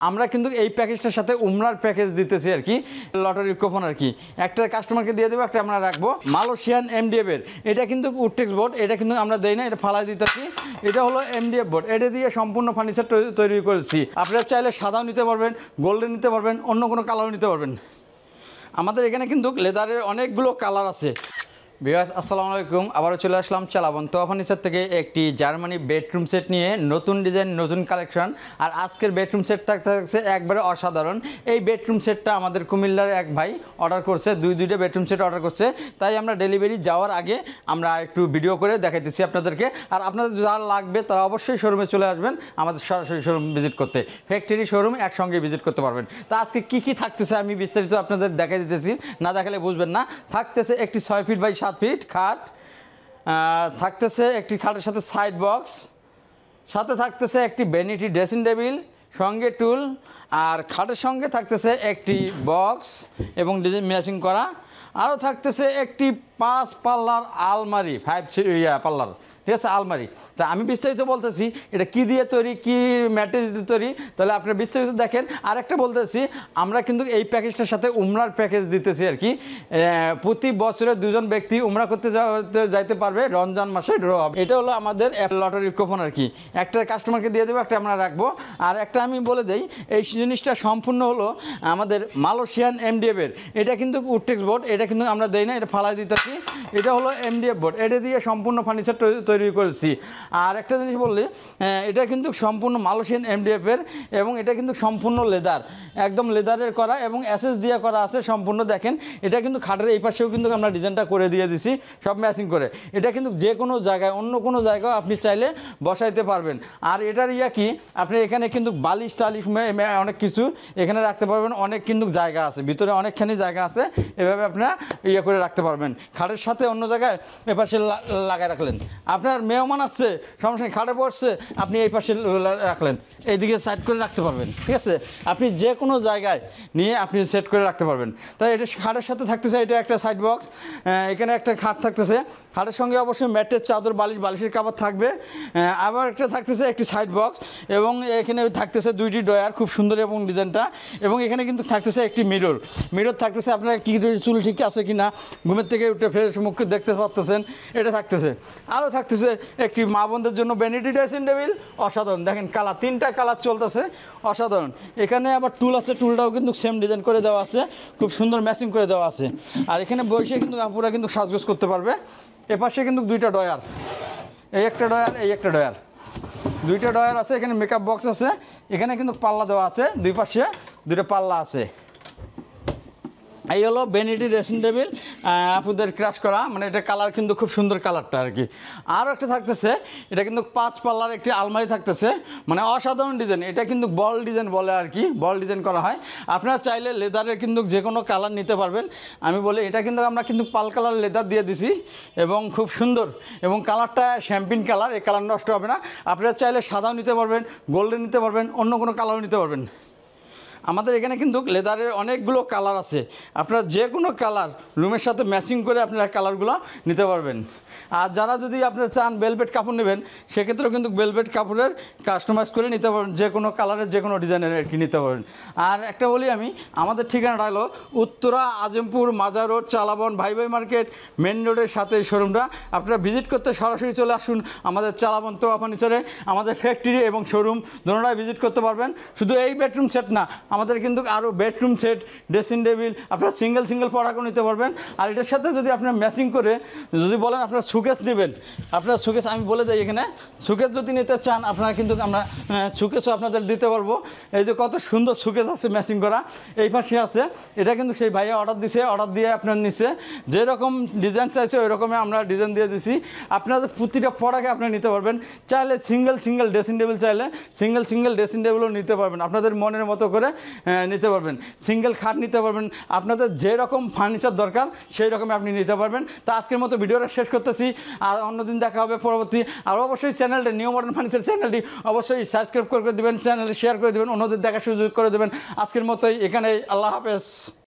আমরা কিন্তু এই প্যাকেজটার সাথে উমরার প্যাকেজ দিতেছি আর কি, লটারির কুপন আর কি। একটা কাস্টমারকে দিয়ে দেবো, একটা আমরা রাখবো। মালয়েশিয়ান এমডিএফ এর এটা কিন্তু উডটেক্স বোর্ড, এটা কিন্তু আমরা দেই না, এটা ফালাই দিতেছি। এটা হলো এমডিএফ বোর্ড, এটা দিয়ে সম্পূর্ণ ফার্নিচার তৈরি করেছি। আপনারা চাইলে সাদাও নিতে পারবেন, গোল্ডেন নিতে পারবেন, অন্য কোনো কালারও নিতে পারবেন। আমাদের এখানে কিন্তু লেদারের অনেকগুলো কালার আছে। ভিউয়ার্স আসসালামু আলাইকুম, আবারও চলে আসলাম চালাবন্ত ফার্নিচার থেকে একটি জার্মানি বেডরুম সেট নিয়ে। নতুন ডিজাইন, নতুন কালেকশন। আর আজকের বেডরুম সেট থাকছে একবারে অসাধারণ। এই বেডরুম সেটটা আমাদের কুমিল্লার এক ভাই অর্ডার করছে, দুইটা বেডরুম সেট অর্ডার করছে। তাই আমরা ডেলিভারি যাওয়ার আগে আমরা একটু ভিডিও করে দেখাইতেছি আপনাদেরকে। আর আপনাদের যারা লাগবে তারা অবশ্যই শোরুমে চলে আসবেন আমাদের সরাসরি শোরুম ভিজিট করতে। ফ্যাক্টরি শোরুম একসঙ্গে ভিজিট করতে পারবেন। তা আজকে কী থাকতেছে আমি বিস্তারিত আপনাদের দেখাই দিতেছি, না দেখালে বুঝবেন না। থাকতেছে একটি 6 ফিট বাই 7 ফিট খাট, থাকতেছে একটি খাটের সাথে সাইড বক্স, সাথে থাকতেছে একটি ভ্যানিটি ড্রেসিং টেবিল, সঙ্গে টুল, আর খাটের সঙ্গে থাকতেছে একটি বক্স এবং ডিজাইন ম্যাচিং করা। আরও থাকতেছে একটি 5 পাল্লার আলমারি, 5 পাল্লার, ঠিক আছে, আলমারি। তা আমি বিস্তারিত বলতেছি এটা কি দিয়ে তৈরি, কি ম্যাটেরিয়াল দিয়ে তৈরি, তাহলে আপনারা বিস্তারিত দেখেন। আরেকটা বলতেছি, আমরা কিন্তু এই প্যাকেজটার সাথে উমরার প্যাকেজ দিতেছি আর কি। প্রতি বছরে 2জন ব্যক্তি উমরা করতে যাইতে পারবে রমজান মাসে ড্র হবে। এটা হলো আমাদের লটারির কুপন আর কি। একটা কাস্টমারকে দিয়ে দেবো, একটা আমরা রাখবো। আর একটা আমি বলে দেই, এই জিনিসটা সম্পূর্ণ হলো আমাদের মালয়েশিয়ান এমডিএফ এর। এটা কিন্তু উডটেক্স বোর্ড, এটা কিন্তু আমরা দেই না, এটা ফালাই দিতেছি। এটা হলো এমডিএফ বোর্ড, এটা দিয়ে সম্পূর্ণ ফার্নিচার তৈরি করেছি। আর একটা জিনিস বললে, এটা কিন্তু সম্পূর্ণ মালয়েশিয়ান এমডিএফের এবং এটা কিন্তু সম্পূর্ণ লেদার, একদম লেদারের করা এবং এসএস দিয়ে করা আছে সম্পূর্ণ। দেখেন এটা কিন্তু খাটের এই পাশেও কিন্তু আমরা ডিজাইনটা করে দিয়ে দিছি সব ম্যাচিং করে। এটা কিন্তু যে কোনো জায়গায়, অন্য কোনো জায়গায় আপনি চাইলে বসাইতে পারবেন। আর এটার কি, আপনি এখানে কিন্তু বালিশ টালিশ অনেক কিছু এখানে রাখতে পারবেন। অনেক কিন্তু জায়গা আছে, ভিতরে অনেকখানি জায়গা আছে, এভাবে আপনারা করে রাখতে পারবেন। খাটের সাথে অন্য জায়গায় এপাশে লাগায় রাখলেন, আপনার মেহমান আসছে সমস্যা, খাটে বসছে, আপনি এই পাশে রাখলেন, এইদিকে সাইড করে রাখতে পারবেন, ঠিক আছে। আপনি যে কোনো জায়গায় নিয়ে আপনি সেট করে রাখতে পারবেন। তাই এটা খাটের সাথে থাকতেছে এটা একটা সাইড বক্স, এখানে একটা খাট থাকতেছে, খাটের সঙ্গে অবশ্যই ম্যাট্রেস, চাদর, বালিশের কাভার থাকবে। আবার একটা থাকতেছে একটি সাইড বক্স এবং এখানে থাকতেছে 2টি ড্রয়ার, খুব সুন্দর এবং ডিজাইনটা। এবং এখানে কিন্তু থাকতেছে একটি মিরর থাকতেছে, আপনার কি চুল ঠিক আছে কি না, ঘুমের থেকে উঠে ফ্রেশ মুখ দেখতে পারতেছেন, এটা থাকতেছে। আরও থাকতেছে একটি মা বোনদের জন্য ভ্যানিটি ড্রেসিং টেবিল, অসাধারণ। দেখেন কালার, 3টা কালার চলতেছে, অসাধারণ। এখানে আবার টুল আছে, টুলটাও কিন্তু সেম ডিজাইন করে দেওয়া আছে, খুব সুন্দর ম্যাচিং করে দেওয়া আছে। আর এখানে বসে কিন্তু আপুরা কিন্তু সাজগোজ করতে পারবে। এপাশে কিন্তু 2টা ড্রয়ার, এই একটা ড্রয়ার, এই একটা ড্রয়ার, 2টা ড্রয়ার আছে। এখানে মেকআপ বক্স আছে, এখানে কিন্তু পাল্লা দেওয়া আছে, 2 পাশে 2টা পাল্লা আছে। এই হলো ভ্যানিটি ড্রেসিং টেবিল, আপনাদের ক্রাশ করা, মানে এটা কালার কিন্তু খুব সুন্দর কালারটা আর কি। আরও একটা থাকতেছে, এটা কিন্তু 5 পাল্লার একটি আলমারি থাকতেছে, মানে অসাধারণ ডিজাইন। এটা কিন্তু বল ডিজাইন বলে আর কি, বল ডিজাইন করা হয়। আপনারা চাইলে লেদারের কিন্তু যে কোনো কালার নিতে পারবেন। আমি বলি এটা কিন্তু আমরা কিন্তু পাল কালার লেদার দিয়ে দিছি এবং খুব সুন্দর, এবং কালারটা শ্যাম্পিন কালার, এই কালার নষ্ট হবে না। আপনারা চাইলে সাদাও নিতে পারবেন, গোল্ডেন নিতে পারবেন, অন্য কোনো কালারও নিতে পারবেন। আমাদের এখানে কিন্তু লেদারের অনেকগুলো কালার আছে, আপনারা যে কোনো কালার রুমের সাথে ম্যাচিং করে আপনারা কালারগুলো নিতে পারবেন। আর যারা যদি আপনারা চান বেলভেট কাপড় নেবেন, সেক্ষেত্রেও কিন্তু বেলভেট কাপড়ের কাস্টমাইজ করে নিতে পারবেন, যে কোনো কালারের যে কোনো ডিজাইনের আর কি নিতে পারবেন। আর একটা বলি আমি, আমাদের ঠিকানাটা হলো উত্তরা আজিমপুর মাজার রোড, চালাবন ভাই মার্কেট মেন রোডের সাথে শোরুমটা। আপনারা ভিজিট করতে সরাসরি চলে আসুন আমাদের চালাবন্ত ফার্নিচারে, আমাদের ফ্যাক্টরি এবং শোরুম দুটোটাই ভিজিট করতে পারবেন। শুধু এই বেডরুম সেট না, আমাদের কিন্তু আরও বেডরুম সেট, ড্রেসিং টেবিল আপনারা সিঙ্গেল পড়াকেও নিতে পারবেন। আর এটার সাথে যদি আপনার ম্যাচিং করে যদি বলেন আপনারা সুকেস নেবেন, আপনারা সুকেস আমি বলে দিই, এখানে সুকেস যদি নিতে চান আপনারা কিন্তু আমরা সুকেসও আপনাদের দিতে পারবো। এই যে কত সুন্দর সুকেস আছে ম্যাচিং করা, এই পাশে আছে। এটা কিন্তু সেই ভাইয়া অর্ডার দিছে, অর্ডার দিয়ে আপনার নিচে যেরকম ডিজাইন চাইছে ওই রকমই আমরা ডিজাইন দিয়ে দিছি। আপনাদের প্রতিটা পড়াকে আপনি নিতে পারবেন। চাইলে সিঙ্গেল ড্রেসিং টেবিল চাইলে সিঙ্গেল ড্রেসিং টেবিলও নিতে পারবেন, আপনাদের মনের মতো করে নিতে পারবেন। সিঙ্গেল খাট নিতে পারবেন, আপনাদের যেরকম ফার্নিচার দরকার সেই রকমই আপনি নিতে পারবেন। তা আজকের মতো ভিডিওটা শেষ করতেছি, আর অন্যদিন দেখা হবে পরবর্তী। আর অবশ্যই চ্যানেলটা নিউ মডার্ন ফার্নিচার চ্যানেলটি অবশ্যই সাবস্ক্রাইব করে দেবেন, চ্যানেলটি শেয়ার করে দেবেন, অন্যদের দেখার সুযোগ করে দেবেন। আজকের মতোই এখানে, আল্লাহ হাফেজ।